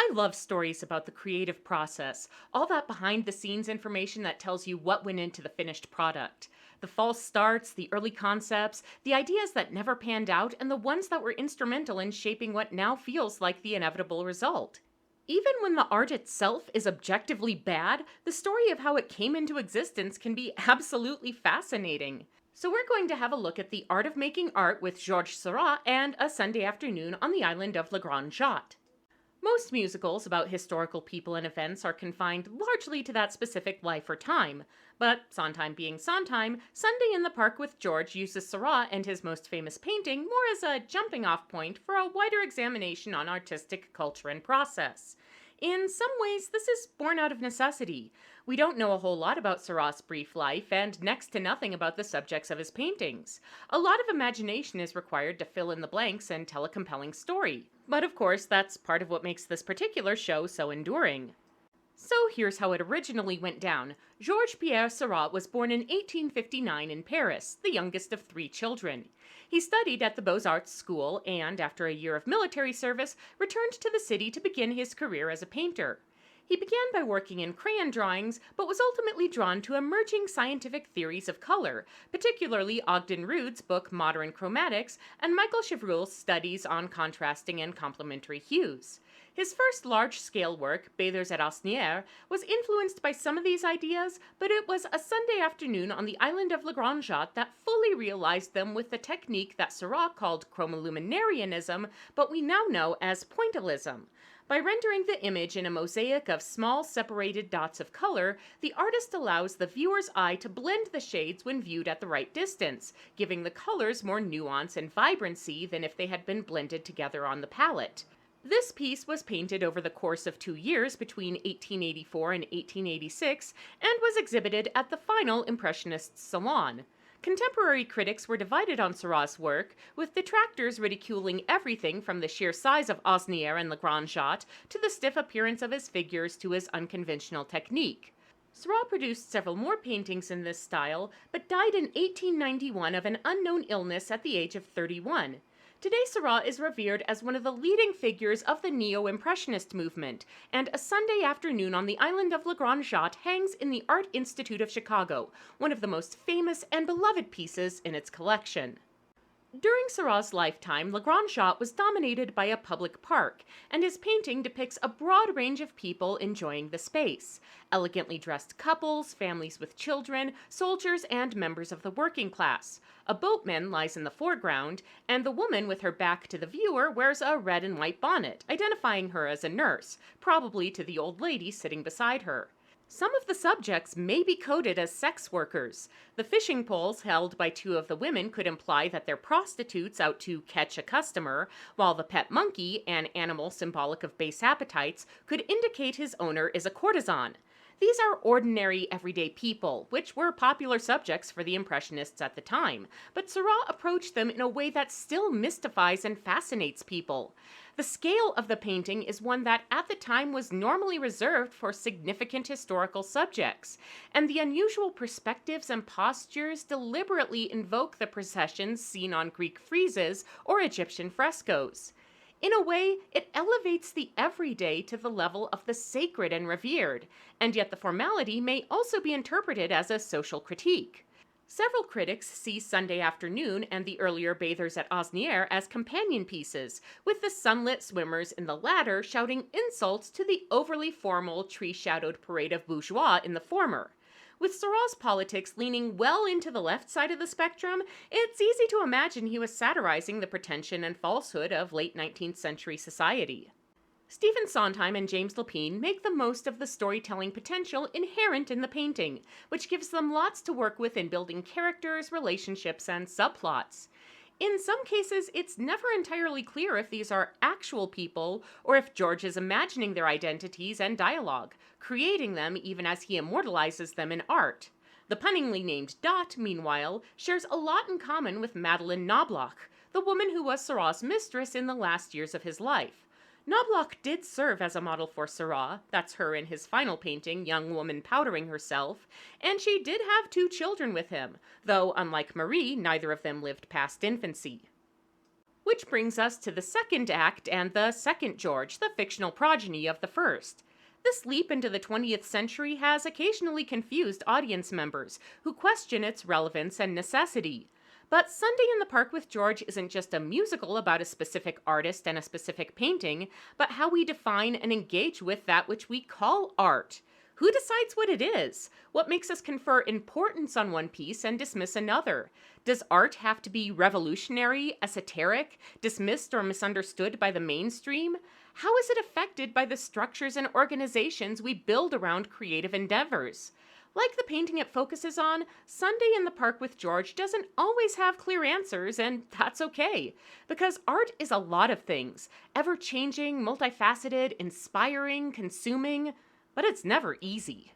I love stories about the creative process, all that behind the scenes information that tells you what went into the finished product. The false starts, the early concepts, the ideas that never panned out, and the ones that were instrumental in shaping what now feels like the inevitable result. Even when the art itself is objectively bad, the story of how it came into existence can be absolutely fascinating. So, we're going to have a look at the art of making art with Georges Seurat and A Sunday Afternoon on the island of La Grande Jatte. Most musicals about historical people and events are confined largely to that specific life or time, but Sondheim being Sondheim, Sunday in the Park with George uses Seurat and his most famous painting more as a jumping off point for a wider examination on artistic culture and process. In some ways, this is born out of necessity. We don't know a whole lot about Seurat's brief life and next to nothing about the subjects of his paintings. A lot of imagination is required to fill in the blanks and tell a compelling story. But of course, that's part of what makes this particular show so enduring. So here's how it originally went down. Georges Pierre Seurat was born in 1859 in Paris, the youngest of three children. He studied at the Beaux-Arts school and, after a year of military service, returned to the city to begin his career as a painter. He began by working in crayon drawings, but was ultimately drawn to emerging scientific theories of color, particularly Ogden Rood's book Modern Chromatics and Michael Chevreul's studies on contrasting and complementary hues. His first large-scale work, Bathers at Asnières, was influenced by some of these ideas, but it was A Sunday Afternoon on the island of La Grande Jatte that fully realized them with the technique that Seurat called chromoluminarianism, but we now know as pointillism. By rendering the image in a mosaic of small separated dots of color, the artist allows the viewer's eye to blend the shades when viewed at the right distance, giving the colors more nuance and vibrancy than if they had been blended together on the palette. This piece was painted over the course of 2 years between 1884 and 1886 and was exhibited at the final Impressionist Salon. Contemporary critics were divided on Seurat's work, with detractors ridiculing everything from the sheer size of Asnières and La Grande Jatte to the stiff appearance of his figures to his unconventional technique. Seurat produced several more paintings in this style, but died in 1891 of an unknown illness at the age of 31. Today, Seurat is revered as one of the leading figures of the Neo-Impressionist movement, and A Sunday Afternoon on the island of La Grande Jatte hangs in the Art Institute of Chicago, one of the most famous and beloved pieces in its collection. During Seurat's lifetime, La Grande Jatte was dominated by a public park, and his painting depicts a broad range of people enjoying the space. Elegantly dressed couples, families with children, soldiers, and members of the working class. A boatman lies in the foreground, and the woman with her back to the viewer wears a red and white bonnet, identifying her as a nurse, probably to the old lady sitting beside her. Some of the subjects may be coded as sex workers. The fishing poles held by two of the women could imply that they're prostitutes out to catch a customer, while the pet monkey, an animal symbolic of base appetites, could indicate his owner is a courtesan. These are ordinary, everyday people, which were popular subjects for the Impressionists at the time, but Seurat approached them in a way that still mystifies and fascinates people. The scale of the painting is one that at the time was normally reserved for significant historical subjects, and the unusual perspectives and postures deliberately invoke the processions seen on Greek friezes or Egyptian frescoes. In a way, it elevates the everyday to the level of the sacred and revered, and yet the formality may also be interpreted as a social critique. Several critics see Sunday Afternoon and the earlier Bathers at Asnières as companion pieces, with the sunlit swimmers in the latter shouting insults to the overly formal, tree-shadowed parade of bourgeois in the former. With Seurat's politics leaning well into the left side of the spectrum, it's easy to imagine he was satirizing the pretension and falsehood of late 19th century society. Stephen Sondheim and James Lapine make the most of the storytelling potential inherent in the painting, which gives them lots to work with in building characters, relationships, and subplots. In some cases, it's never entirely clear if these are actual people or if George is imagining their identities and dialogue, creating them even as he immortalizes them in art. The punningly named Dot, meanwhile, shares a lot in common with Madeleine Knobloch, the woman who was Seurat's mistress in the last years of his life. Knobloch did serve as a model for Seurat, that's her in his final painting, Young Woman Powdering Herself, and she did have 2 children with him, though unlike Marie, neither of them lived past infancy. Which brings us to the second act and the second George, the fictional progeny of the first. This leap into the 20th century has occasionally confused audience members who question its relevance and necessity. But Sunday in the Park with George isn't just a musical about a specific artist and a specific painting, but how we define and engage with that which we call art. Who decides what it is? What makes us confer importance on one piece and dismiss another? Does art have to be revolutionary, esoteric, dismissed or misunderstood by the mainstream? How is it affected by the structures and organizations we build around creative endeavors? Like the painting it focuses on, Sunday in the Park with George doesn't always have clear answers, and that's okay. Because art is a lot of things, ever changing, multifaceted, inspiring, consuming, but it's never easy.